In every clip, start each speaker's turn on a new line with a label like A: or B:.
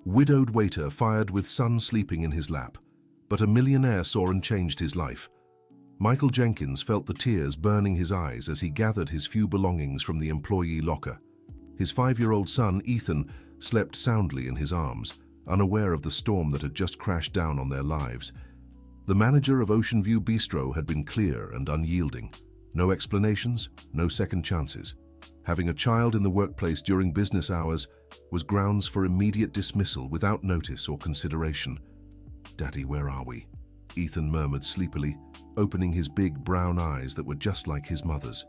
A: Widowed waiter fired with son sleeping in his lap, but a millionaire saw and changed his life. Michael Jenkins felt the tears burning his eyes as he gathered his few belongings from the employee locker. His 5-year-old son, Ethan, slept soundly in his arms, unaware of the storm that had just crashed down on their lives. The manager of Ocean View Bistro had been clear and unyielding. No explanations, no second chances. Having a child in the workplace during business hours was grounds for immediate dismissal without notice or consideration. "Daddy, where are we?" Ethan murmured sleepily, opening his big brown eyes that were just like his mother's.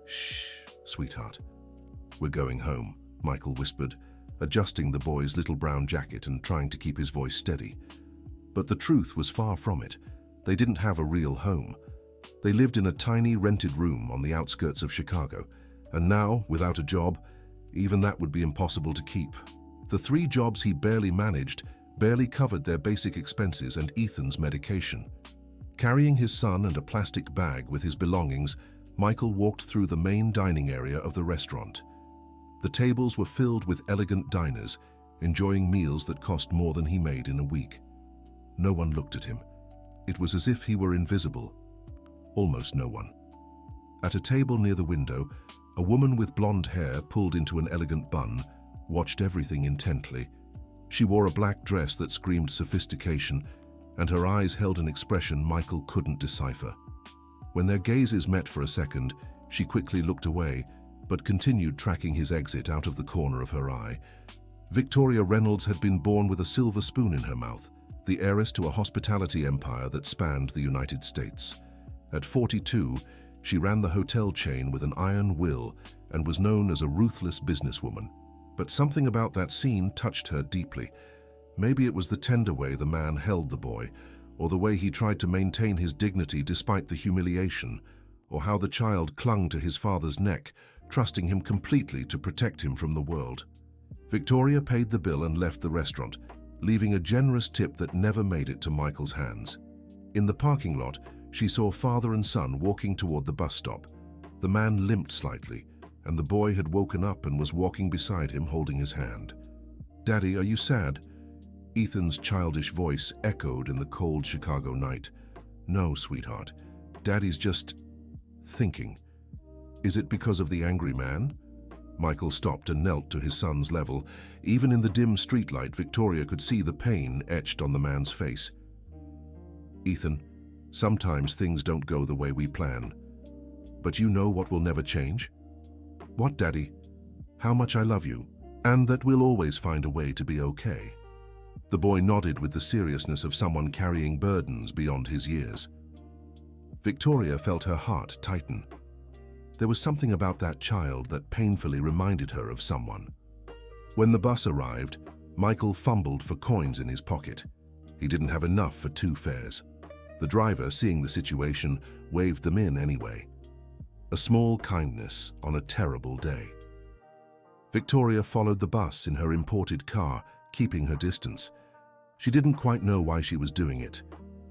A: "Shh, sweetheart. We're going home," Michael whispered, adjusting the boy's little brown jacket and trying to keep his voice steady. But the truth was far from it. They didn't have a real home. They lived in a tiny rented room on the outskirts of Chicago, and now, without a job, even that would be impossible to keep. The 3 jobs he barely managed barely covered their basic expenses and Ethan's medication. Carrying his son and a plastic bag with his belongings, Michael walked through the main dining area of the restaurant. The tables were filled with elegant diners, enjoying meals that cost more than he made in a week. No one looked at him. It was as if he were invisible. Almost no one. At a table near the window, a woman with blonde hair pulled into an elegant bun watched everything intently. She wore a black dress that screamed sophistication, and her eyes held an expression Michael couldn't decipher. When their gazes met for a second, she quickly looked away, but continued tracking his exit out of the corner of her eye. Victoria Reynolds had been born with a silver spoon in her mouth, the heiress to a hospitality empire that spanned the United States. At 42, she ran the hotel chain with an iron will and was known as a ruthless businesswoman. But something about that scene touched her deeply. Maybe it was the tender way the man held the boy, or the way he tried to maintain his dignity despite the humiliation, or how the child clung to his father's neck, trusting him completely to protect him from the world. Victoria paid the bill and left the restaurant, leaving a generous tip that never made it to Michael's hands. In the parking lot, she saw father and son walking toward the bus stop. The man limped slightly, and the boy had woken up and was walking beside him holding his hand. "Daddy, are you sad?" Ethan's childish voice echoed in the cold Chicago night. "No, sweetheart. Daddy's just thinking." "Is it because of the angry man?" Michael stopped and knelt to his son's level. Even in the dim streetlight, Victoria could see the pain etched on the man's face. "Ethan, sometimes things don't go the way we plan. But you know what will never change?" "What, Daddy?" "How much I love you, and that we'll always find a way to be okay." The boy nodded with the seriousness of someone carrying burdens beyond his years. Victoria felt her heart tighten. There was something about that child that painfully reminded her of someone. When the bus arrived, Michael fumbled for coins in his pocket. He didn't have enough for 2 fares. The driver, seeing the situation, waved them in anyway. A small kindness on a terrible day. Victoria followed the bus in her imported car, keeping her distance. She didn't quite know why she was doing it.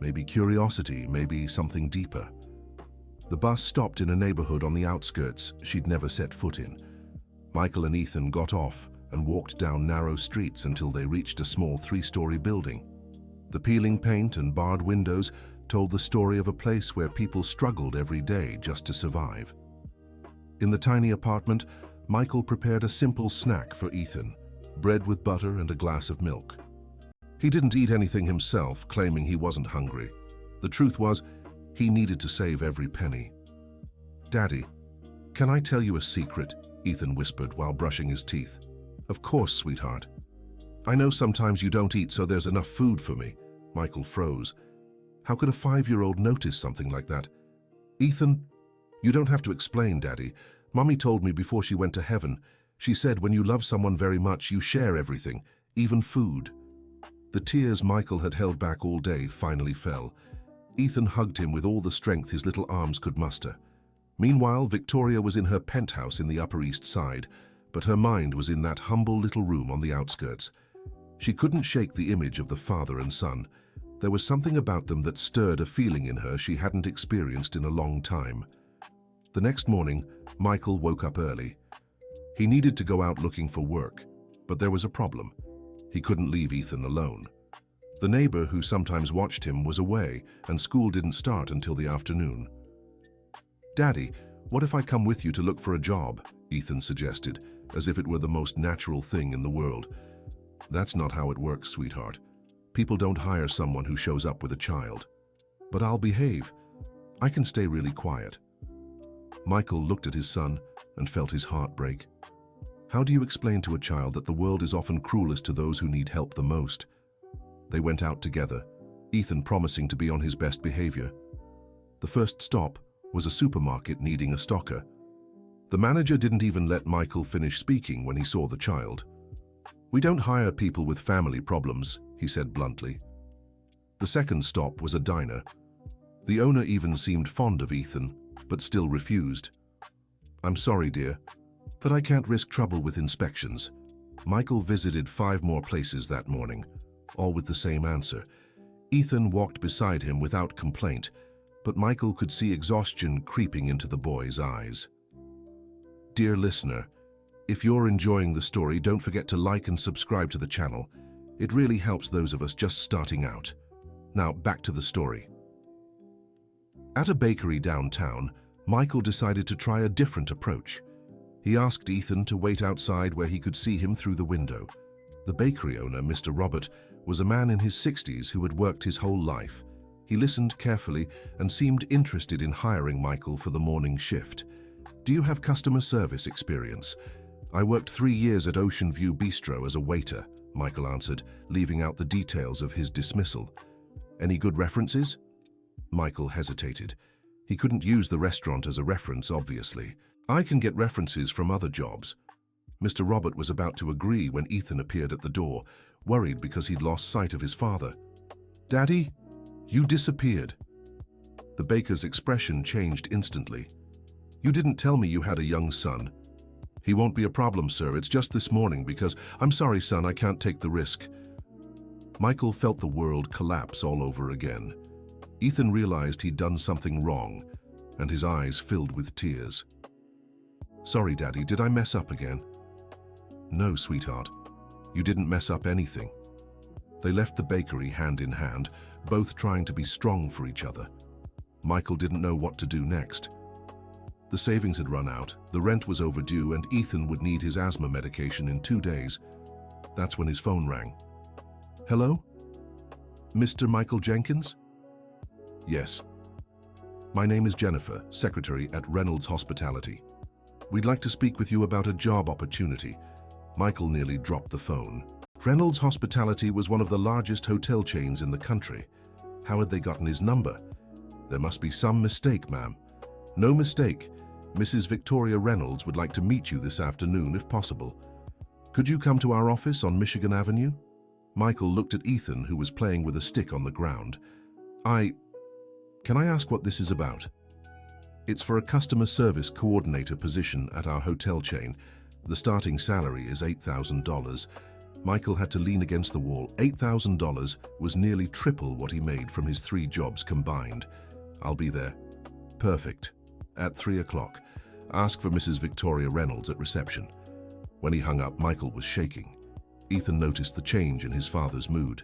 A: Maybe curiosity, maybe something deeper. The bus stopped in a neighborhood on the outskirts she'd never set foot in. Michael and Ethan got off and walked down narrow streets until they reached a small 3-story building. The peeling paint and barred windows told the story of a place where people struggled every day just to survive. In the tiny apartment, Michael prepared a simple snack for Ethan, bread with butter and a glass of milk. He didn't eat anything himself, claiming he wasn't hungry. The truth was, he needed to save every penny. "Daddy, can I tell you a secret?" Ethan whispered while brushing his teeth. "Of course, sweetheart." "I know sometimes you don't eat, so there's enough food for me." Michael froze. How could a 5-year-old notice something like that? "Ethan, you don't have to explain, Daddy. Mommy told me before she went to heaven. She said when you love someone very much, you share everything, even food." The tears Michael had held back all day finally fell. Ethan hugged him with all the strength his little arms could muster. Meanwhile, Victoria was in her penthouse in the Upper East Side, but her mind was in that humble little room on the outskirts. She couldn't shake the image of the father and son. There was something about them that stirred a feeling in her she hadn't experienced in a long time. The next morning, Michael woke up early. He needed to go out looking for work, but there was a problem. He couldn't leave Ethan alone. The neighbor who sometimes watched him was away, and school didn't start until the afternoon. "Daddy, what if I come with you to look for a job?" Ethan suggested, as if it were the most natural thing in the world. "That's not how it works, sweetheart. People don't hire someone who shows up with a child. But I'll behave. I can stay really quiet." Michael looked at his son and felt his heart break. How do you explain to a child that the world is often cruelest to those who need help the most? They went out together, Ethan promising to be on his best behavior. The first stop was a supermarket needing a stocker. The manager didn't even let Michael finish speaking when he saw the child. "We don't hire people with family problems," he said bluntly. The second stop was a diner. The owner even seemed fond of Ethan, but still refused. "I'm sorry, dear, but I can't risk trouble with inspections." Michael visited 5 more places that morning, all with the same answer. Ethan walked beside him without complaint, but Michael could see exhaustion creeping into the boy's eyes. Dear listener, if you're enjoying the story, don't forget to like and subscribe to the channel. It really helps those of us just starting out. Now, back to the story. At a bakery downtown, Michael decided to try a different approach. He asked Ethan to wait outside where he could see him through the window. The bakery owner, Mr. Robert, was a man in his 60s who had worked his whole life. He listened carefully and seemed interested in hiring Michael for the morning shift. "Do you have customer service experience?" "I worked 3 years at Ocean View Bistro as a waiter," Michael answered, leaving out the details of his dismissal. "Any good references?" Michael hesitated. He couldn't use the restaurant as a reference, obviously. "I can get references from other jobs." Mr. Robert was about to agree when Ethan appeared at the door, worried because he'd lost sight of his father. "Daddy, you disappeared." The baker's expression changed instantly. "You didn't tell me you had a young son." "He won't be a problem, sir. It's just this morning because—" "I'm sorry, son, I can't take the risk." Michael felt the world collapse all over again. Ethan realized he'd done something wrong, and his eyes filled with tears. "Sorry, Daddy, did I mess up again?" "No, sweetheart. You didn't mess up anything." They left the bakery hand in hand, both trying to be strong for each other. Michael didn't know what to do next. The savings had run out, the rent was overdue, and Ethan would need his asthma medication in 2 days. That's when his phone rang. "Hello? Mr. Michael Jenkins?" "Yes. My name is Jennifer, secretary at Reynolds Hospitality. We'd like to speak with you about a job opportunity." Michael nearly dropped the phone. Reynolds Hospitality was one of the largest hotel chains in the country. How had they gotten his number? "There must be some mistake, ma'am." "No mistake. Mrs. Victoria Reynolds would like to meet you this afternoon if possible. Could you come to our office on Michigan Avenue?" Michael looked at Ethan, who was playing with a stick on the ground. Can I ask what this is about?" "It's for a customer service coordinator position at our hotel chain. The starting salary is $8,000. Michael had to lean against the wall. $8,000 was nearly triple what he made from his 3 jobs combined. "I'll be there." "Perfect. At 3 o'clock. Ask for Mrs. Victoria Reynolds at reception." When he hung up, Michael was shaking. Ethan noticed the change in his father's mood.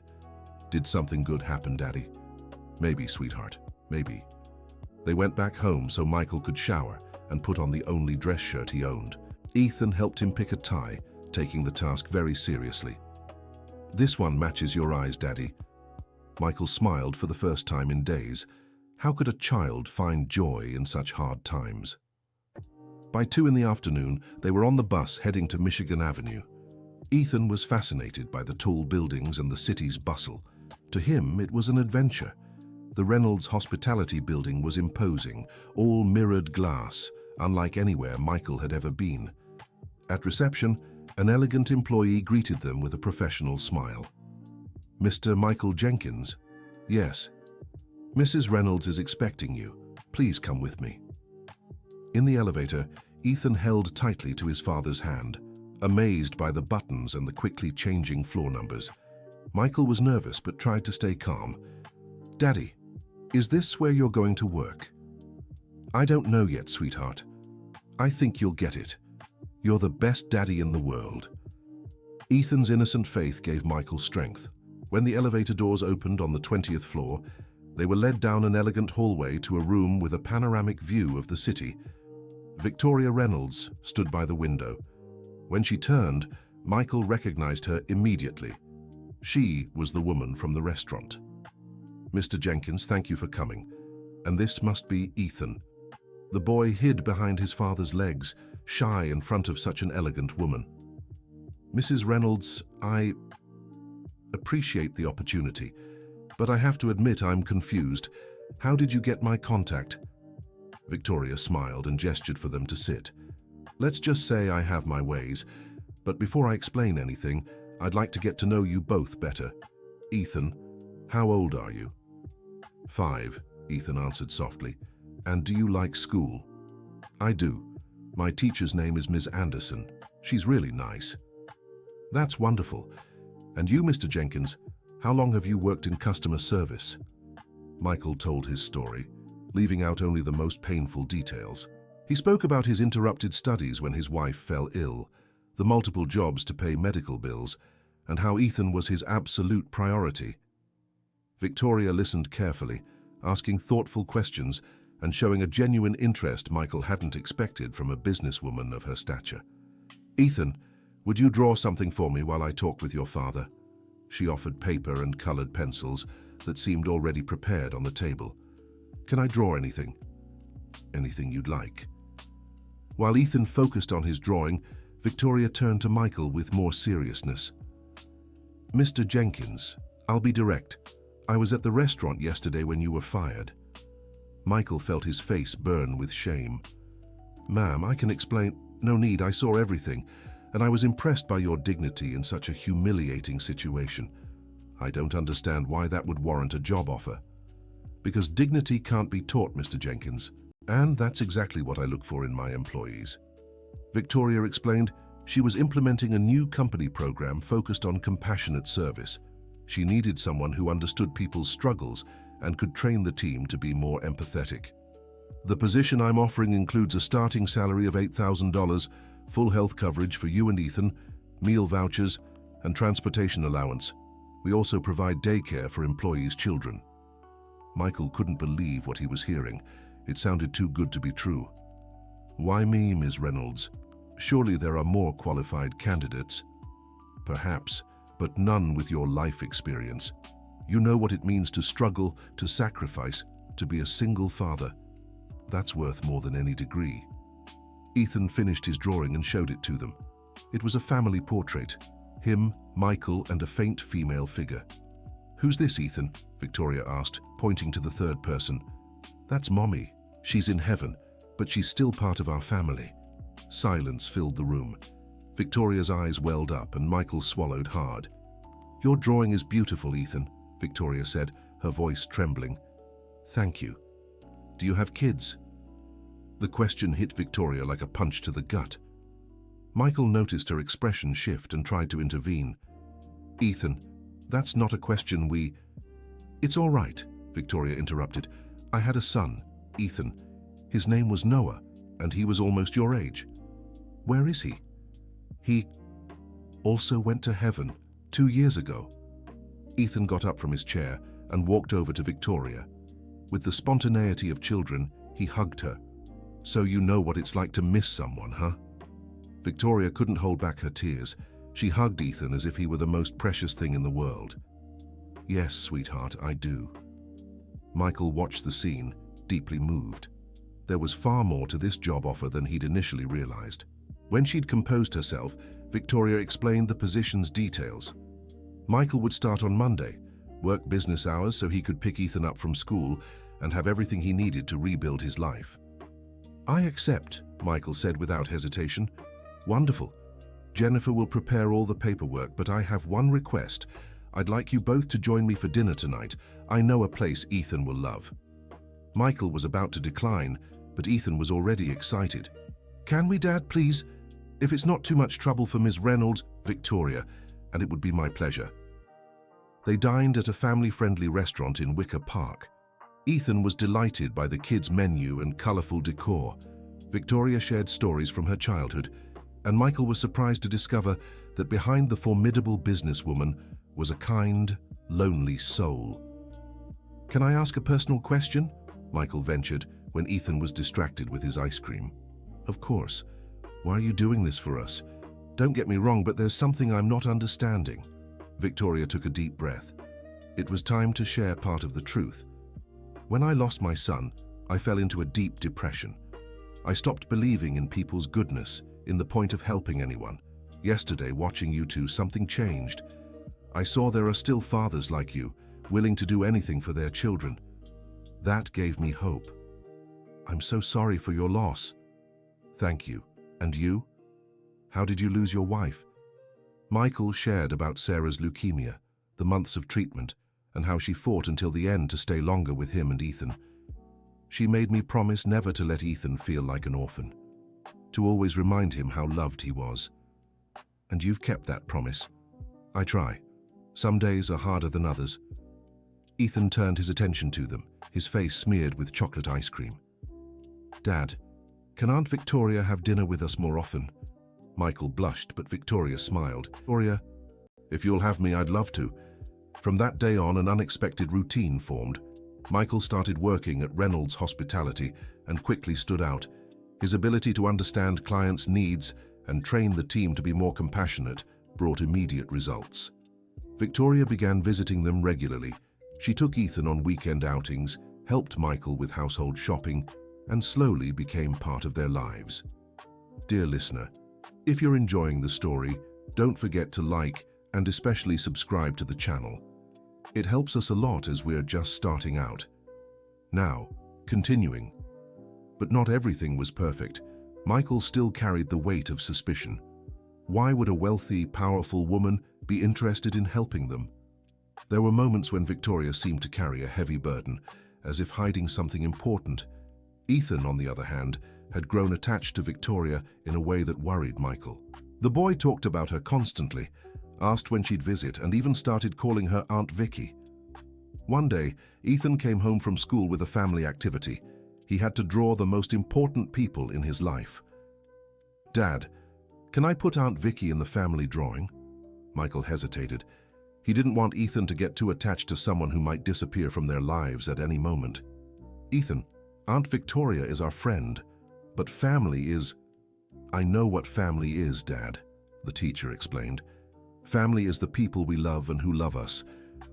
A: "Did something good happen, Daddy?" "Maybe, sweetheart. Maybe." They went back home so Michael could shower and put on the only dress shirt he owned. Ethan helped him pick a tie, taking the task very seriously. "This one matches your eyes, Daddy." Michael smiled for the first time in days. How could a child find joy in such hard times? By 2 in the afternoon, they were on the bus heading to Michigan Avenue. Ethan was fascinated by the tall buildings and the city's bustle. To him, it was an adventure. The Reynolds Hospitality building was imposing, all mirrored glass, unlike anywhere Michael had ever been. At reception, an elegant employee greeted them with a professional smile. "Mr. Michael Jenkins?" "Yes." "Mrs. Reynolds is expecting you. Please come with me." In the elevator, Ethan held tightly to his father's hand, amazed by the buttons and the quickly changing floor numbers. Michael was nervous but tried to stay calm. "Daddy, is this where you're going to work?" "I don't know yet, sweetheart. I think you'll get it. You're the best daddy in the world." Ethan's innocent faith gave Michael strength. When the elevator doors opened on the 20th floor, they were led down an elegant hallway to a room with a panoramic view of the city. Victoria Reynolds stood by the window. When she turned, Michael recognized her immediately. She was the woman from the restaurant. "Mr. Jenkins, thank you for coming. And this must be Ethan." The boy hid behind his father's legs, shy in front of such an elegant woman. "Mrs. Reynolds, I appreciate the opportunity, but I have to admit I'm confused. How did you get my contact?" Victoria smiled and gestured for them to sit. "Let's just say I have my ways, but before I explain anything, I'd like to get to know you both better. Ethan, how old are you?" 5, Ethan answered softly. "And do you like school?" "I do. My teacher's name is Ms. Anderson. She's really nice." "That's wonderful. And you, Mr. Jenkins, how long have you worked in customer service?" Michael told his story, leaving out only the most painful details. He spoke about his interrupted studies when his wife fell ill, the multiple jobs to pay medical bills, and how Ethan was his absolute priority. Victoria listened carefully, asking thoughtful questions and showing a genuine interest Michael hadn't expected from a businesswoman of her stature. "Ethan, would you draw something for me while I talk with your father?" She offered paper and colored pencils that seemed already prepared on the table. "Can I draw anything?" "Anything you'd like." While Ethan focused on his drawing, Victoria turned to Michael with more seriousness. "Mr. Jenkins, I'll be direct. I was at the restaurant yesterday when you were fired." Michael felt his face burn with shame. "Ma'am, I can explain." "No need, I saw everything, and I was impressed by your dignity in such a humiliating situation. I don't understand why that would warrant a job offer." "Because dignity can't be taught, Mr. Jenkins, and that's exactly what I look for in my employees." Victoria explained she was implementing a new company program focused on compassionate service. She needed someone who understood people's struggles and could train the team to be more empathetic. "The position I'm offering includes a starting salary of $8,000, full health coverage for you and Ethan, meal vouchers, and transportation allowance. We also provide daycare for employees' children." Michael couldn't believe what he was hearing. It sounded too good to be true. "Why me, Ms. Reynolds? Surely there are more qualified candidates." "Perhaps, but none with your life experience. You know what it means to struggle, to sacrifice, to be a single father. That's worth more than any degree." Ethan finished his drawing and showed it to them. It was a family portrait. Him, Michael, and a faint female figure. "Who's this, Ethan?" Victoria asked, pointing to the third person. "That's Mommy. She's in heaven, but she's still part of our family." Silence filled the room. Victoria's eyes welled up and Michael swallowed hard. "Your drawing is beautiful, Ethan," Victoria said, her voice trembling. "Thank you. Do you have kids?" The question hit Victoria like a punch to the gut. Michael noticed her expression shift and tried to intervene. "Ethan, that's not a question we—" "It's all right," Victoria interrupted. "I had a son, Ethan. His name was Noah, and he was almost your age. Where is he?" "He also went to heaven 2 years ago." Ethan got up from his chair and walked over to Victoria. With the spontaneity of children, he hugged her. "So you know what it's like to miss someone, huh?" Victoria couldn't hold back her tears. She hugged Ethan as if he were the most precious thing in the world. "Yes, sweetheart, I do." Michael watched the scene, deeply moved. There was far more to this job offer than he'd initially realized. When she'd composed herself, Victoria explained the position's details. Michael would start on Monday, work business hours so he could pick Ethan up from school and have everything he needed to rebuild his life. "I accept," Michael said without hesitation. "Wonderful. Jennifer will prepare all the paperwork, but I have one request. I'd like you both to join me for dinner tonight. I know a place Ethan will love." Michael was about to decline, but Ethan was already excited. "Can we, Dad, please? If it's not too much trouble for Ms. Reynolds." "Victoria, and it would be my pleasure." They dined at a family-friendly restaurant in Wicker Park. Ethan was delighted by the kids' menu and colorful decor. Victoria shared stories from her childhood, and Michael was surprised to discover that behind the formidable businesswoman was a kind, lonely soul. "Can I ask a personal question?" Michael ventured when Ethan was distracted with his ice cream. "Of course. Why are you doing this for us? Don't get me wrong, but there's something I'm not understanding." Victoria took a deep breath. It was time to share part of the truth. "When I lost my son, I fell into a deep depression. I stopped believing in people's goodness, in the point of helping anyone. Yesterday, watching you two, something changed. I saw there are still fathers like you, willing to do anything for their children. That gave me hope. I'm so sorry for your loss." "Thank you. And you? How did you lose your wife?" Michael shared about Sarah's leukemia, the months of treatment, and how she fought until the end to stay longer with him and Ethan. "She made me promise never to let Ethan feel like an orphan, to always remind him how loved he was. And you've kept that promise." "I try. Some days are harder than others." Ethan turned his attention to them, his face smeared with chocolate ice cream. "Dad, can Aunt Victoria have dinner with us more often?" Michael blushed, but Victoria smiled. "Victoria, if you'll have me, I'd love to." From that day on, an unexpected routine formed. Michael started working at Reynolds Hospitality and quickly stood out. His ability to understand clients' needs and train the team to be more compassionate brought immediate results. Victoria began visiting them regularly. She took Ethan on weekend outings, helped Michael with household shopping, and slowly became part of their lives. Dear listener, if you're enjoying the story, don't forget to like and especially subscribe to the channel. It helps us a lot as we're just starting out. Now, continuing. But not everything was perfect. Michael still carried the weight of suspicion. Why would a wealthy, powerful woman be interested in helping them? There were moments when Victoria seemed to carry a heavy burden, as if hiding something important. Ethan, on the other hand, had grown attached to Victoria in a way that worried Michael. The boy talked about her constantly, asked when she'd visit, and even started calling her Aunt Vicky. One day, Ethan came home from school with a family activity. He had to draw the most important people in his life. "Dad, can I put Aunt Vicky in the family drawing?" Michael hesitated. He didn't want Ethan to get too attached to someone who might disappear from their lives at any moment. "Ethan, Aunt Victoria is our friend, but family is—" "I know what family is, Dad," the teacher explained. "Family is the people we love and who love us,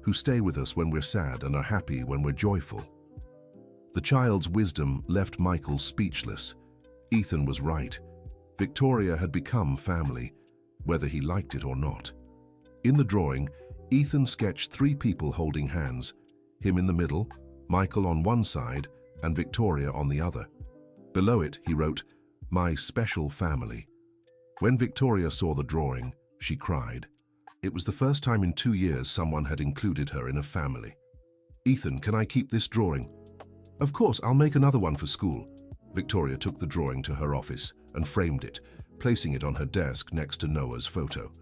A: who stay with us when we're sad and are happy when we're joyful." The child's wisdom left Michael speechless. Ethan was right. Victoria had become family, whether he liked it or not. In the drawing, Ethan sketched 3 people holding hands, him in the middle, Michael on one side, and Victoria on the other. Below it, he wrote, "My special family." When Victoria saw the drawing, she cried. It was the first time in 2 years someone had included her in a family. "Ethan, can I keep this drawing?" "Of course, I'll make another one for school." Victoria took the drawing to her office and framed it, placing it on her desk next to Noah's photo.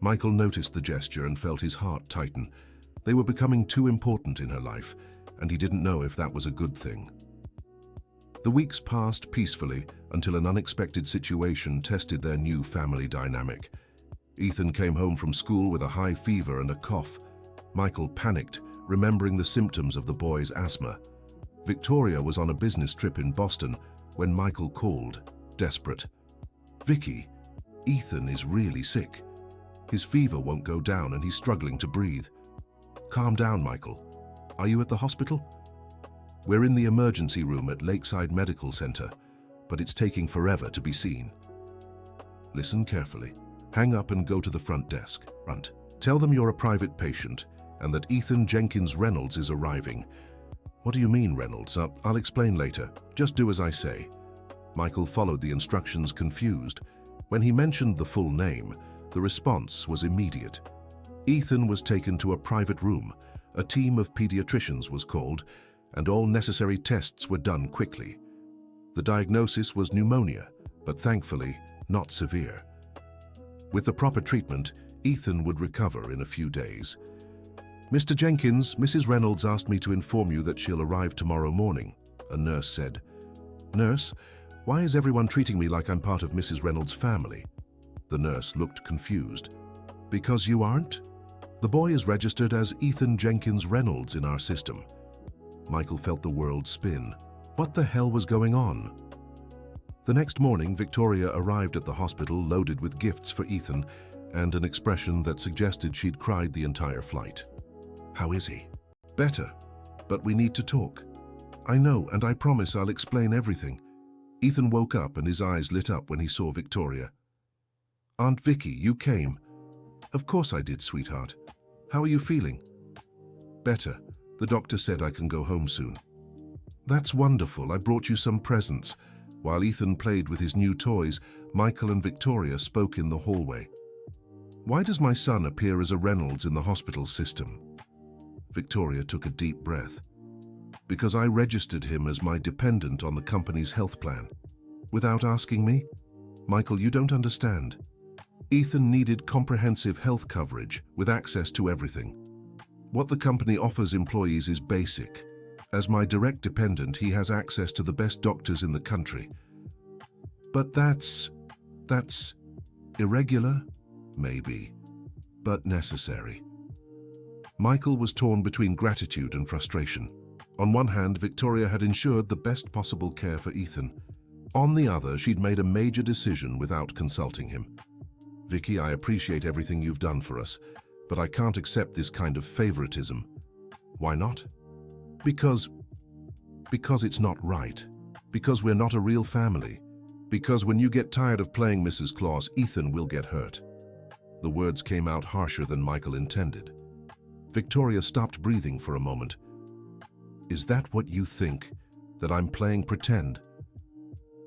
A: Michael noticed the gesture and felt his heart tighten. They were becoming too important in her life, and he didn't know if that was a good thing. The weeks passed peacefully until an unexpected situation tested their new family dynamic. Ethan came home from school with a high fever and a cough. Michael panicked, remembering the symptoms of the boy's asthma. Victoria was on a business trip in Boston when Michael called, desperate. "Vicky, Ethan is really sick. His fever won't go down and he's struggling to breathe." "Calm down, Michael. Are you at the hospital?" "We're in the emergency room at Lakeside Medical Center, but it's taking forever to be seen." "Listen carefully. Hang up and go to the front desk. Tell them you're a private patient and that Ethan Jenkins Reynolds is arriving." "What do you mean, Reynolds? I'll explain later. Just do as I say." Michael followed the instructions, confused. When he mentioned the full name, the response was immediate. Ethan was taken to a private room. A team of pediatricians was called, and all necessary tests were done quickly. The diagnosis was pneumonia, but thankfully not severe. With the proper treatment, Ethan would recover in a few days. "Mr. Jenkins, Mrs. Reynolds asked me to inform you that she'll arrive tomorrow morning," a nurse said. "Nurse, why is everyone treating me like I'm part of Mrs. Reynolds' family?" The nurse looked confused. Because you aren't? The boy is registered as Ethan Jenkins Reynolds in our system. Michael felt the world spin. What the hell was going on? The next morning, Victoria arrived at the hospital loaded with gifts for Ethan and an expression that suggested she'd cried the entire flight. How is he? Better, but we need to talk. I know, and I promise I'll explain everything. Ethan woke up and his eyes lit up when he saw Victoria. Aunt Vicky, you came. Of course I did, sweetheart. How are you feeling? Better. The doctor said I can go home soon. That's wonderful. I brought you some presents. While Ethan played with his new toys, Michael and Victoria spoke in the hallway. Why does my son appear as a Reynolds in the hospital system? Victoria took a deep breath. Because I registered him as my dependent on the company's health plan. Without asking me? Michael, you don't understand. Ethan needed comprehensive health coverage with access to everything. What the company offers employees is basic. As my direct dependent, he has access to the best doctors in the country. But that's irregular? Maybe, but necessary. Michael was torn between gratitude and frustration. On one hand, Victoria had ensured the best possible care for Ethan. On the other, she'd made a major decision without consulting him. Vicky, I appreciate everything you've done for us, but I can't accept this kind of favoritism. Why not? Because it's not right. Because we're not a real family. Because when you get tired of playing Mrs. Claus, Ethan will get hurt. The words came out harsher than Michael intended. Victoria stopped breathing for a moment. Is that what you think? That I'm playing pretend?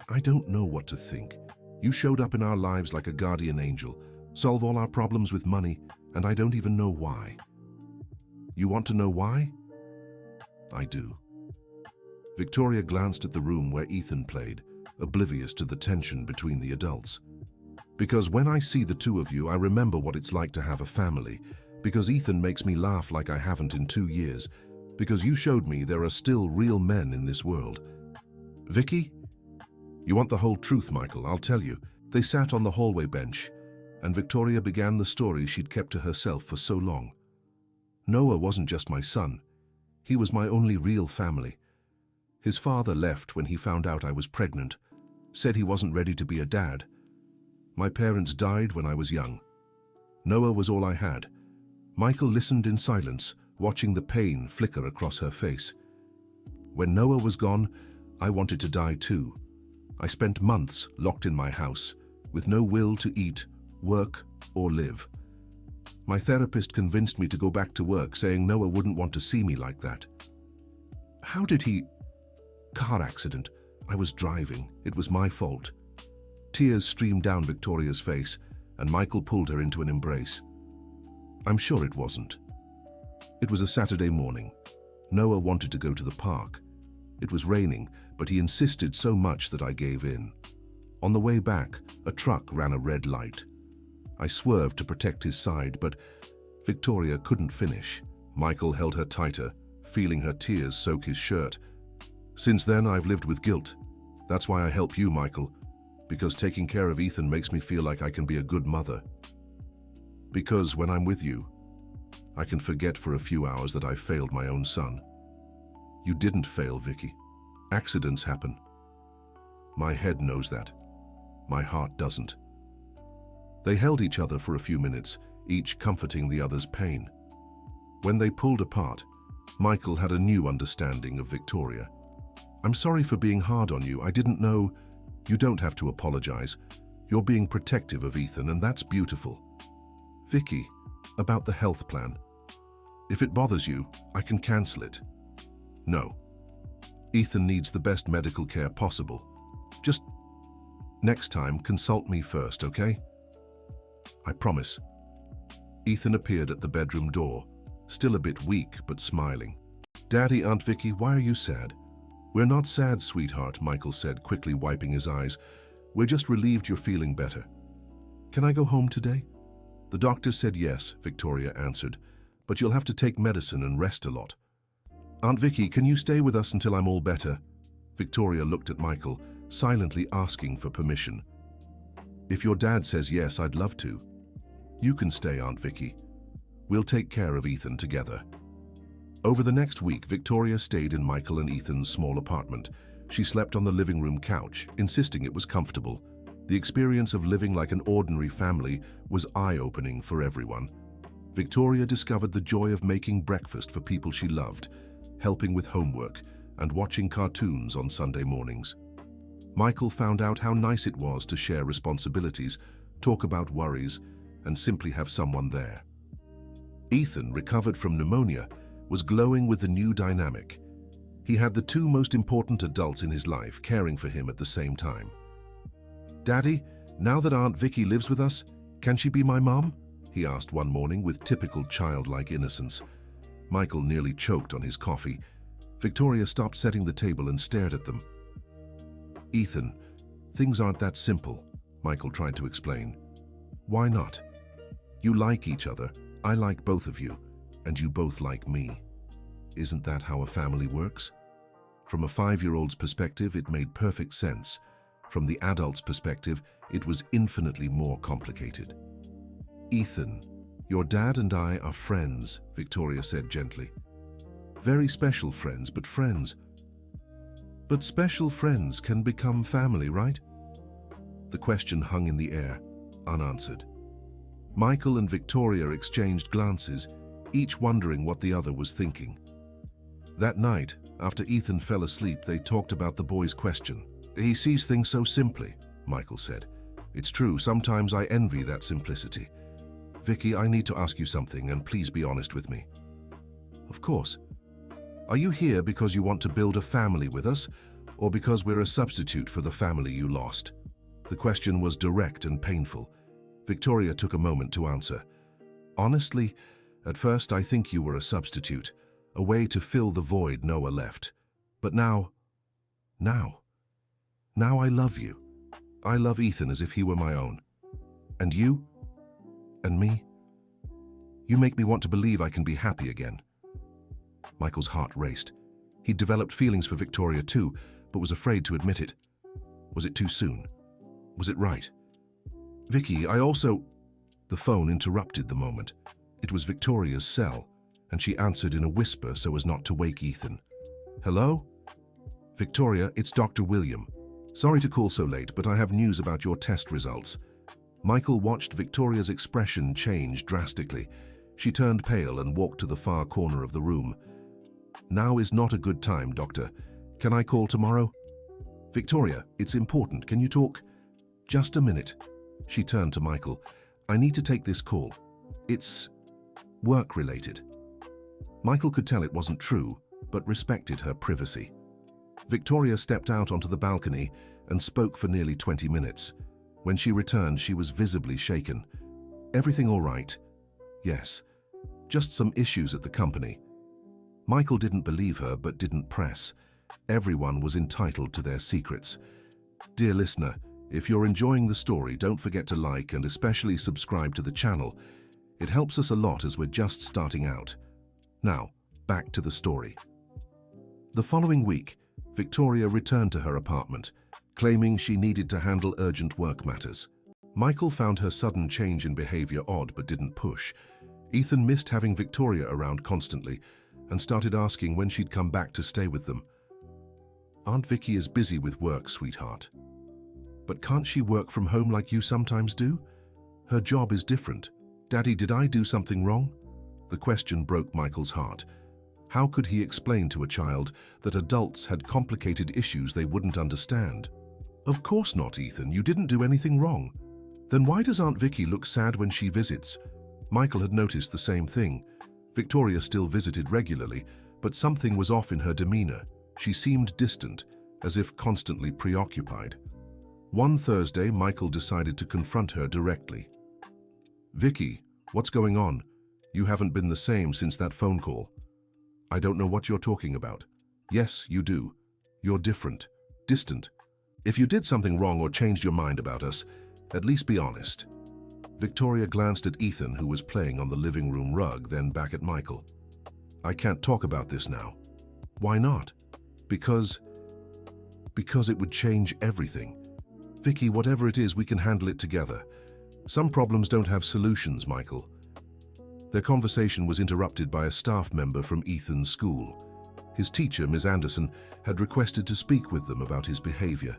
A: I don't know what to think. You showed up in our lives like a guardian angel, solve all our problems with money, and I don't even know why. You want to know why? I do. Victoria glanced at the room where Ethan played, oblivious to the tension between the adults. Because when I see the two of you, I remember what it's like to have a family. Because Ethan makes me laugh like I haven't in 2 years. Because you showed me there are still real men in this world. Vicky? You want the whole truth, Michael? I'll tell you. They sat on the hallway bench, and Victoria began the story she'd kept to herself for so long. Noah wasn't just my son. He was my only real family. His father left when he found out I was pregnant, said he wasn't ready to be a dad. My parents died when I was young. Noah was all I had. Michael listened in silence, watching the pain flicker across her face. When Noah was gone, I wanted to die too. I spent months locked in my house, with no will to eat, work, or live. My therapist convinced me to go back to work, saying Noah wouldn't want to see me like that. How did he... Car accident. I was driving. It was my fault. Tears streamed down Victoria's face, and Michael pulled her into an embrace. I'm sure it wasn't. It was a Saturday morning. Noah wanted to go to the park. It was raining, but he insisted so much that I gave in. On the way back, a truck ran a red light. I swerved to protect his side, but Victoria couldn't finish. Michael held her tighter, feeling her tears soak his shirt. Since then, I've lived with guilt. That's why I help you, Michael, because taking care of Ethan makes me feel like I can be a good mother. Because when I'm with you, I can forget for a few hours that I failed my own son. You didn't fail, Vicky. Accidents happen. My head knows that. My heart doesn't. They held each other for a few minutes, each comforting the other's pain. When they pulled apart, Michael had a new understanding of Victoria. I'm sorry for being hard on you. I didn't know. You don't have to apologize. You're being protective of Ethan, and that's beautiful. Vicky, about the health plan. If it bothers you, I can cancel it. No. Ethan needs the best medical care possible. Just next time, consult me first, okay? I promise. Ethan appeared at the bedroom door, still a bit weak but smiling. Daddy, Aunt Vicky, why are you sad? We're not sad, sweetheart, Michael said, quickly wiping his eyes. We're just relieved you're feeling better. Can I go home today? The doctor said yes, Victoria answered, but you'll have to take medicine and rest a lot. Aunt Vicky, can you stay with us until I'm all better? Victoria looked at Michael, silently asking for permission. If your dad says yes, I'd love to. You can stay, Aunt Vicky. We'll take care of Ethan together. Over the next week, Victoria stayed in Michael and Ethan's small apartment. She slept on the living room couch, insisting it was comfortable. The experience of living like an ordinary family was eye-opening for everyone. Victoria discovered the joy of making breakfast for people she loved, helping with homework, and watching cartoons on Sunday mornings. Michael found out how nice it was to share responsibilities, talk about worries, and simply have someone there. Ethan, recovered from pneumonia, was glowing with the new dynamic. He had the two most important adults in his life caring for him at the same time. "Daddy, now that Aunt Vicky lives with us, can she be my mom?" he asked one morning with typical childlike innocence. Michael nearly choked on his coffee. Victoria stopped setting the table and stared at them. "Ethan, things aren't that simple," Michael tried to explain. "Why not? You like each other, I like both of you, and you both like me. Isn't that how a family works?" From a 5-year-old's perspective, it made perfect sense. From the adult's perspective, it was infinitely more complicated. "Ethan, your dad and I are friends," Victoria said gently. "Very special friends, but friends. But special friends can become family, right?" The question hung in the air, unanswered. Michael and Victoria exchanged glances, each wondering what the other was thinking. That night, after Ethan fell asleep, they talked about the boy's question. "He sees things so simply," Michael said. "It's true, sometimes I envy that simplicity. Vicky, I need to ask you something, and please be honest with me." "Of course. Are you here because you want to build a family with us, or because we're a substitute for the family you lost?" The question was direct and painful. Victoria took a moment to answer. "Honestly, at first I think you were a substitute, a way to fill the void Noah left. But now I love you. I love Ethan as if he were my own. And you? And me? You make me want to believe I can be happy again." Michael's heart raced. He'd developed feelings for Victoria too, but was afraid to admit it. Was it too soon? Was it right? "Vicky, I also—" The phone interrupted the moment. It was Victoria's cell, and she answered in a whisper so as not to wake Ethan. "Hello? Victoria, it's Dr. William. Sorry to call so late, but I have news about your test results." Michael watched Victoria's expression change drastically. She turned pale and walked to the far corner of the room. "Now is not a good time, doctor. Can I call tomorrow?" "Victoria, it's important. Can you talk?" "Just a minute." She turned to Michael. "I need to take this call. It's work-related." Michael could tell it wasn't true, but respected her privacy. Victoria stepped out onto the balcony and spoke for nearly 20 minutes. When she returned, she was visibly shaken. "Everything all right?" "Yes. Just some issues at the company." Michael didn't believe her, but didn't press. Everyone was entitled to their secrets. Dear listener, if you're enjoying the story, don't forget to like and especially subscribe to the channel. It helps us a lot as we're just starting out. Now, back to the story. The following week, Victoria returned to her apartment, claiming she needed to handle urgent work matters. Michael found her sudden change in behavior odd but didn't push. Ethan missed having Victoria around constantly and started asking when she'd come back to stay with them. "Aunt Vicky is busy with work, sweetheart." "But can't she work from home like you sometimes do? Her job is different. Daddy, did I do something wrong?" The question broke Michael's heart. How could he explain to a child that adults had complicated issues they wouldn't understand? "Of course not, Ethan. You didn't do anything wrong." "Then why does Aunt Vicky look sad when she visits?" Michael had noticed the same thing. Victoria still visited regularly, but something was off in her demeanor. She seemed distant, as if constantly preoccupied. One Thursday, Michael decided to confront her directly. "Vicky, what's going on? You haven't been the same since that phone call." "I don't know what you're talking about." "Yes, you do. You're different, distant. If you did something wrong or changed your mind about us, at least be honest." Victoria glanced at Ethan, who was playing on the living room rug, then back at Michael. "I can't talk about this now." "Why not?" Because it would change everything. "Vicky, whatever it is, we can handle it together. Some problems don't have solutions, Michael. Their conversation was interrupted by a staff member from Ethan's school. His teacher, Ms. Anderson, had requested to speak with them about his behavior.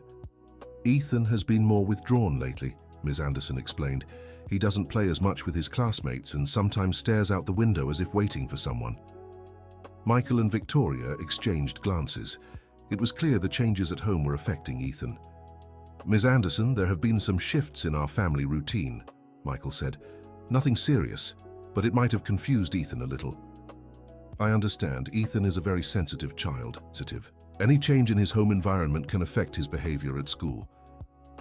A: Ethan has been more withdrawn lately, Ms. Anderson explained. He doesn't play as much with his classmates and sometimes stares out the window as if waiting for someone. Michael and Victoria exchanged glances. It was clear the changes at home were affecting Ethan. Ms. Anderson, there have been some shifts in our family routine, Michael said. Nothing serious, but it might have confused Ethan a little. I understand. Ethan is a very sensitive child. Any change in his home environment can affect his behavior at school.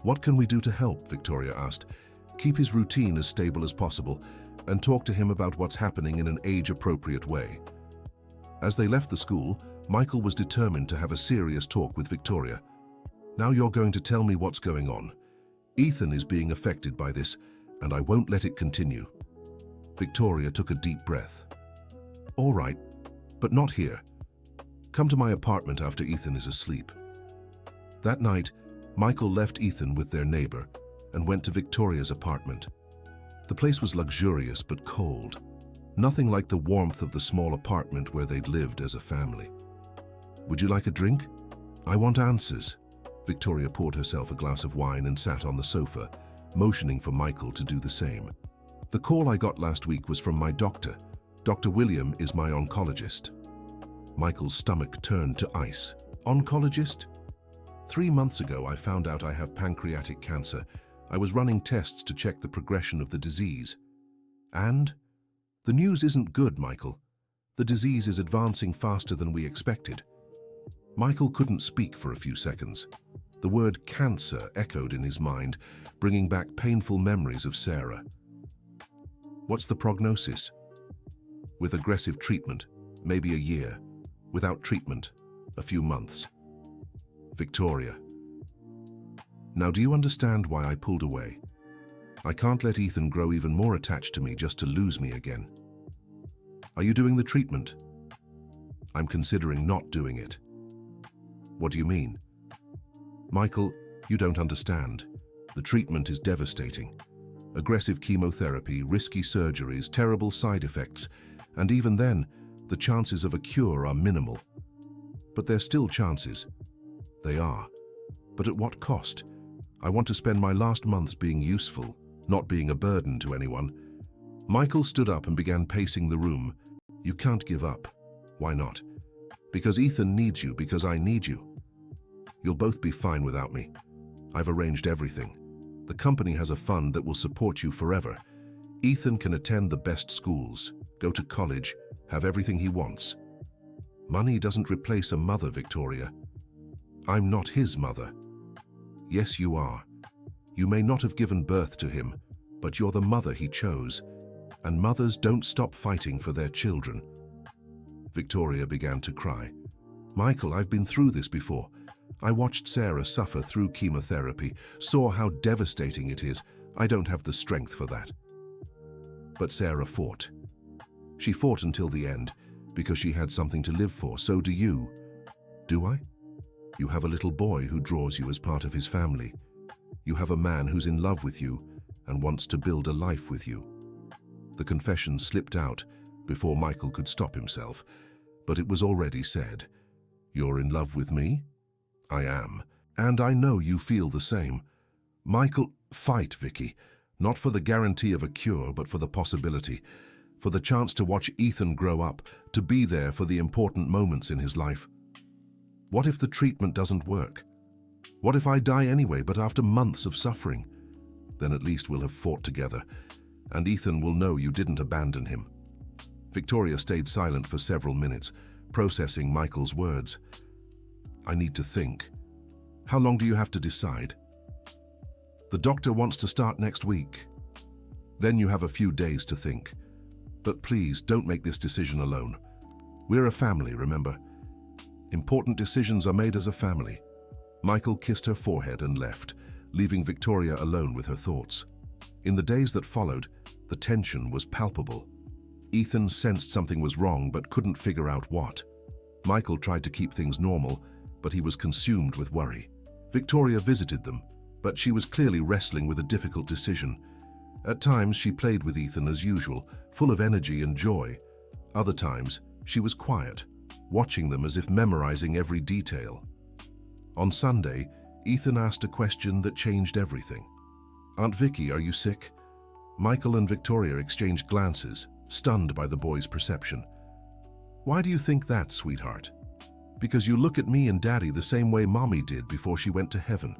A: What can we do to help? Victoria asked. Keep his routine as stable as possible and talk to him about what's happening in an age-appropriate way. As they left the school, Michael was determined to have a serious talk with Victoria. Now you're going to tell me what's going on. Ethan is being affected by this, and I won't let it continue. Victoria took a deep breath. All right, but not here. Come to my apartment after Ethan is asleep. That night, Michael left Ethan with their neighbor and went to Victoria's apartment. The place was luxurious but cold. Nothing like the warmth of the small apartment where they'd lived as a family. Would you like a drink? I want answers. Victoria poured herself a glass of wine and sat on the sofa, motioning for Michael to do the same. The call I got last week was from my doctor. Dr. William is my oncologist. Michael's stomach turned to ice. Oncologist? 3 months ago, I found out I have pancreatic cancer. I was running tests to check the progression of the disease. And? The news isn't good, Michael. The disease is advancing faster than we expected. Michael couldn't speak for a few seconds. The word cancer echoed in his mind, bringing back painful memories of Sarah. What's the prognosis? With aggressive treatment, maybe a year. Without treatment, a few months. Victoria. Now, do you understand why I pulled away? I can't let Ethan grow even more attached to me just to lose me again. Are you doing the treatment? I'm considering not doing it. What do you mean? Michael, you don't understand. The treatment is devastating. Aggressive chemotherapy, risky surgeries, terrible side effects, and even then, the chances of a cure are minimal. But they're still chances. They are. But at what cost? I want to spend my last months being useful, not being a burden to anyone. Michael stood up and began pacing the room. You can't give up. Why not? Because Ethan needs you, because I need you. You'll both be fine without me. I've arranged everything. The company has a fund that will support you forever. Ethan can attend the best schools, go to college, have everything he wants. Money doesn't replace a mother, Victoria. I'm not his mother. Yes, you are. You may not have given birth to him, but you're the mother he chose, and mothers don't stop fighting for their children. Victoria began to cry. Michael, I've been through this before. I watched Sarah suffer through chemotherapy, saw how devastating it is. I don't have the strength for that. But Sarah fought. She fought until the end, because she had something to live for. So do you. Do I? You have a little boy who draws you as part of his family. You have a man who's in love with you and wants to build a life with you. The confession slipped out before Michael could stop himself, but it was already said. You're in love with me? I am, and I know you feel the same. Michael, fight, Vicky, not for the guarantee of a cure, but for the possibility, for the chance to watch Ethan grow up, to be there for the important moments in his life. What if the treatment doesn't work? What if I die anyway, but after months of suffering? Then at least we'll have fought together, and Ethan will know you didn't abandon him. Victoria stayed silent for several minutes, processing Michael's words. I need to think. How long do you have to decide? The doctor wants to start next week. Then you have a few days to think. But please, don't make this decision alone. We're a family, remember? Important decisions are made as a family. Michael kissed her forehead and left, leaving Victoria alone with her thoughts. In the days that followed, the tension was palpable. Ethan sensed something was wrong but couldn't figure out what. Michael tried to keep things normal, but he was consumed with worry. Victoria visited them, but she was clearly wrestling with a difficult decision. At times, she played with Ethan as usual, full of energy and joy. Other times, she was quiet, watching them as if memorizing every detail. On Sunday, Ethan asked a question that changed everything. "Aunt Vicky, are you sick?" Michael and Victoria exchanged glances, stunned by the boy's perception. "Why do you think that, sweetheart?" "Because you look at me and Daddy the same way Mommy did before she went to heaven."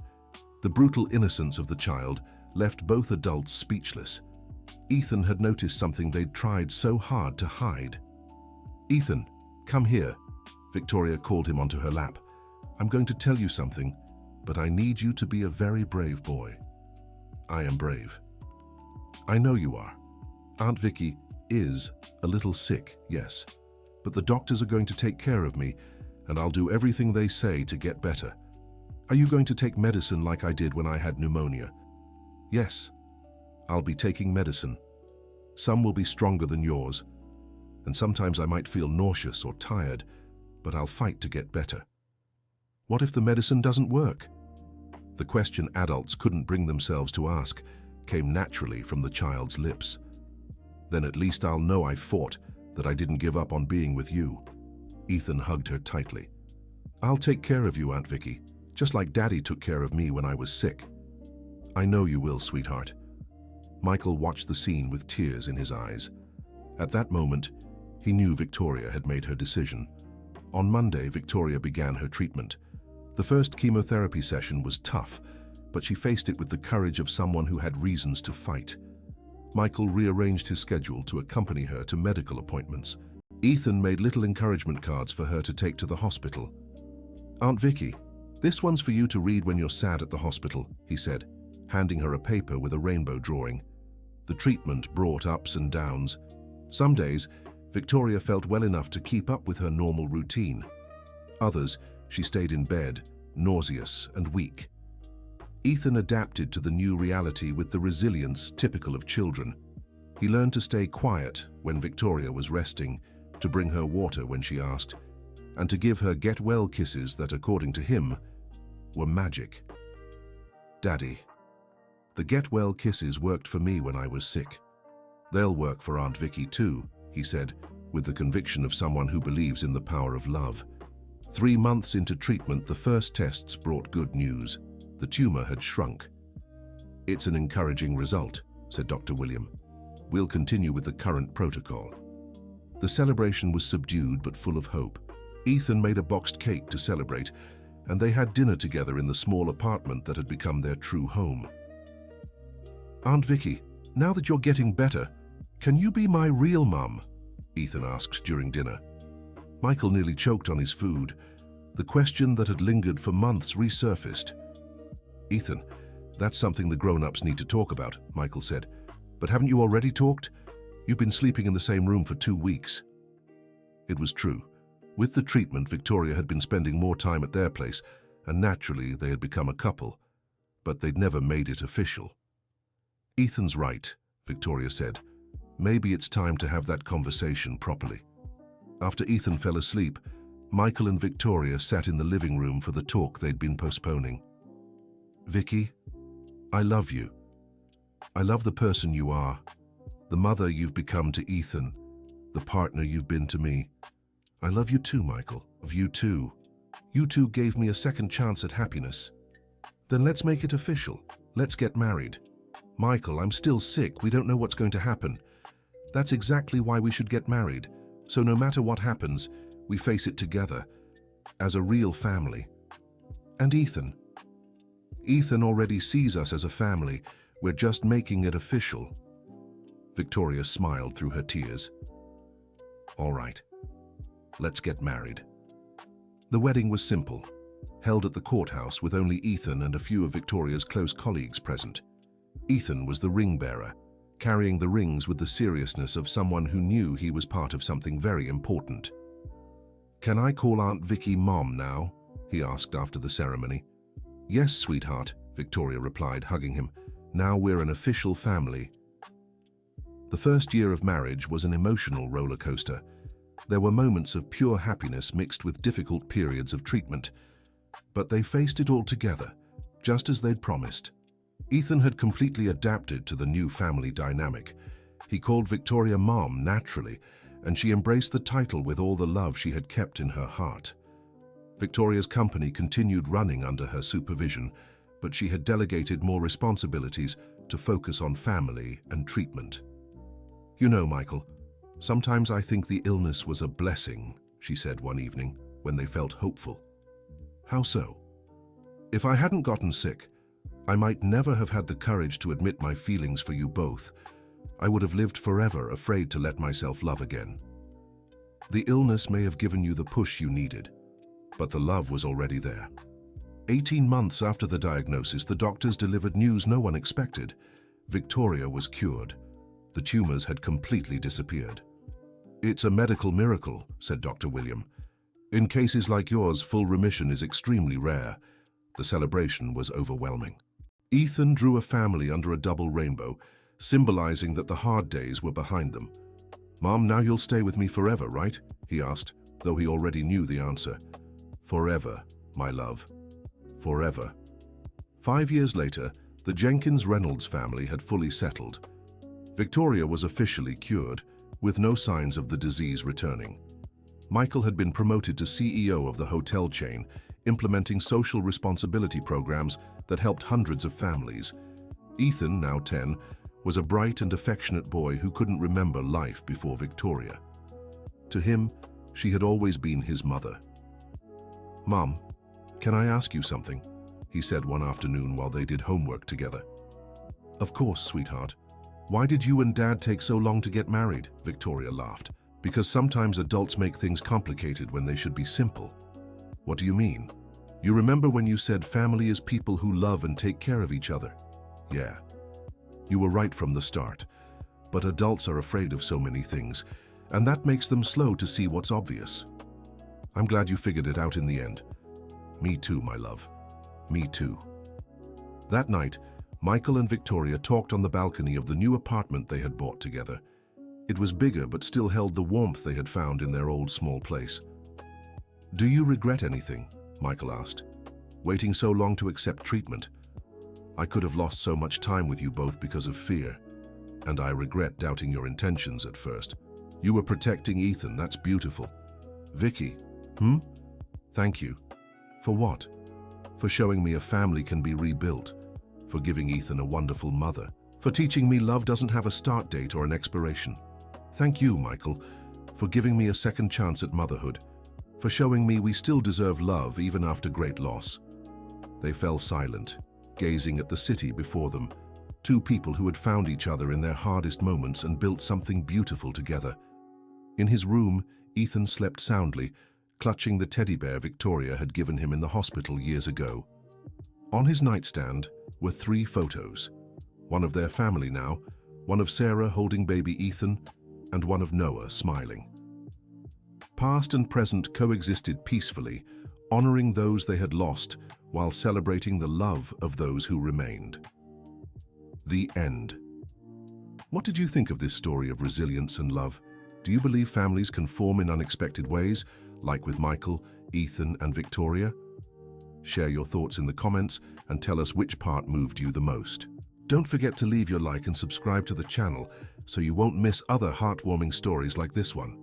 A: The brutal innocence of the child left both adults speechless. Ethan had noticed something they'd tried so hard to hide. "Ethan, come here." Victoria called him onto her lap. "I'm going to tell you something, but I need you to be a very brave boy." "I am brave." "I know you are. Aunt Vicky is a little sick, yes, but the doctors are going to take care of me, and I'll do everything they say to get better." "Are you going to take medicine like I did when I had pneumonia?" "Yes, I'll be taking medicine. Some will be stronger than yours, and sometimes I might feel nauseous or tired, but I'll fight to get better." "What if the medicine doesn't work?" The question adults couldn't bring themselves to ask came naturally from the child's lips. "Then at least I'll know I fought, that I didn't give up on being with you." Ethan hugged her tightly. "I'll take care of you, Aunt Vicky, just like Daddy took care of me when I was sick." "I know you will, sweetheart." Michael watched the scene with tears in his eyes. At that moment, he knew Victoria had made her decision. On Monday, Victoria began her treatment. The first chemotherapy session was tough, but she faced it with the courage of someone who had reasons to fight. Michael rearranged his schedule to accompany her to medical appointments. Ethan made little encouragement cards for her to take to the hospital. "Aunt Vicky, this one's for you to read when you're sad at the hospital," he said, handing her a paper with a rainbow drawing. The treatment brought ups and downs. Some days, Victoria felt well enough to keep up with her normal routine. Others, she stayed in bed, nauseous and weak. Ethan adapted to the new reality with the resilience typical of children. He learned to stay quiet when Victoria was resting, to bring her water when she asked, and to give her get-well kisses that, according to him, were magic. "Daddy, the get-well kisses worked for me when I was sick. They'll work for Aunt Vicky too," he said, with the conviction of someone who believes in the power of love. 3 months into treatment, the first tests brought good news. The tumor had shrunk. "It's an encouraging result," said Dr. William. "We'll continue with the current protocol." The celebration was subdued but full of hope. Ethan made a boxed cake to celebrate, and they had dinner together in the small apartment that had become their true home. "Aunt Vicky, now that you're getting better, can you be my real mum?" Ethan asked during dinner. Michael nearly choked on his food. The question that had lingered for months resurfaced. "Ethan, that's something the grown-ups need to talk about," Michael said. "But haven't you already talked? You've been sleeping in the same room for 2 weeks." It was true. With the treatment, Victoria had been spending more time at their place, and naturally they had become a couple, but they'd never made it official. "Ethan's right," Victoria said. "Maybe it's time to have that conversation properly." After Ethan fell asleep, Michael and Victoria sat in the living room for the talk they'd been postponing. "Vicky, I love you. I love the person you are, the mother you've become to Ethan, the partner you've been to me. I love you too, Michael. Of you too. You two gave me a second chance at happiness. Then let's make it official. Let's get married. Michael, I'm still sick. We don't know what's going to happen. That's exactly why we should get married. So no matter what happens, we face it together, as a real family. And Ethan. Ethan already sees us as a family. We're just making it official." Victoria smiled through her tears. "All right. Let's get married." The wedding was simple, held at the courthouse with only Ethan and a few of Victoria's close colleagues present. Ethan was the ring bearer, carrying the rings with the seriousness of someone who knew he was part of something very important. "Can I call Aunt Vicky Mom now?" he asked after the ceremony. "Yes, sweetheart," Victoria replied, hugging him. "Now we're an official family." The first year of marriage was an emotional roller coaster. There were moments of pure happiness mixed with difficult periods of treatment. But they faced it all together, just as they'd promised. Ethan had completely adapted to the new family dynamic. He called Victoria Mom naturally, and she embraced the title with all the love she had kept in her heart. Victoria's company continued running under her supervision, but she had delegated more responsibilities to focus on family and treatment. "You know, Michael, sometimes I think the illness was a blessing," she said one evening when they felt hopeful. "How so?" "If I hadn't gotten sick, I might never have had the courage to admit my feelings for you both. I would have lived forever afraid to let myself love again. The illness may have given you the push you needed, but the love was already there." 18 months after the diagnosis, the doctors delivered news no one expected. Victoria was cured. The tumors had completely disappeared. "It's a medical miracle," said Dr. William. "In cases like yours, full remission is extremely rare." The celebration was overwhelming. Ethan drew a family under a double rainbow, symbolizing that the hard days were behind them. "Mom, now you'll stay with me forever, right?" he asked, though he already knew the answer. "Forever, my love. Forever." 5 years later, the Jenkins-Reynolds family had fully settled. Victoria was officially cured, with no signs of the disease returning. Michael had been promoted to CEO of the hotel chain, implementing social responsibility programs that helped hundreds of families. Ethan, now 10, was a bright and affectionate boy who couldn't remember life before Victoria. To him, she had always been his mother. "Mom, can I ask you something?" he said one afternoon while they did homework together. "Of course, sweetheart. Why did you and Dad take so long to get married?" Victoria laughed. "Because sometimes adults make things complicated when they should be simple." "What do you mean?" "You remember when you said family is people who love and take care of each other?" "Yeah. You were right from the start. But adults are afraid of so many things, and that makes them slow to see what's obvious. I'm glad you figured it out in the end." "Me too, my love. Me too." That night, Michael and Victoria talked on the balcony of the new apartment they had bought together. It was bigger but still held the warmth they had found in their old small place. "Do you regret anything?" Michael asked. "Waiting so long to accept treatment? I could have lost so much time with you both because of fear, and I regret doubting your intentions at first. You were protecting Ethan, that's beautiful. Vicky, Thank you. For what? For showing me a family can be rebuilt, for giving Ethan a wonderful mother, for teaching me love doesn't have a start date or an expiration. Thank you, Michael, for giving me a second chance at motherhood, for showing me we still deserve love even after great loss." They fell silent, gazing at the city before them, two people who had found each other in their hardest moments and built something beautiful together. In his room, Ethan slept soundly, clutching the teddy bear Victoria had given him in the hospital years ago. On his nightstand were 3 photos, one of their family now, one of Sarah holding baby Ethan, and one of Noah smiling. Past and present coexisted peacefully, honoring those they had lost while celebrating the love of those who remained. The end. What did you think of this story of resilience and love? Do you believe families can form in unexpected ways, like with Michael, Ethan, and Victoria? Share your thoughts in the comments and tell us which part moved you the most. Don't forget to leave your like and subscribe to the channel so you won't miss other heartwarming stories like this one.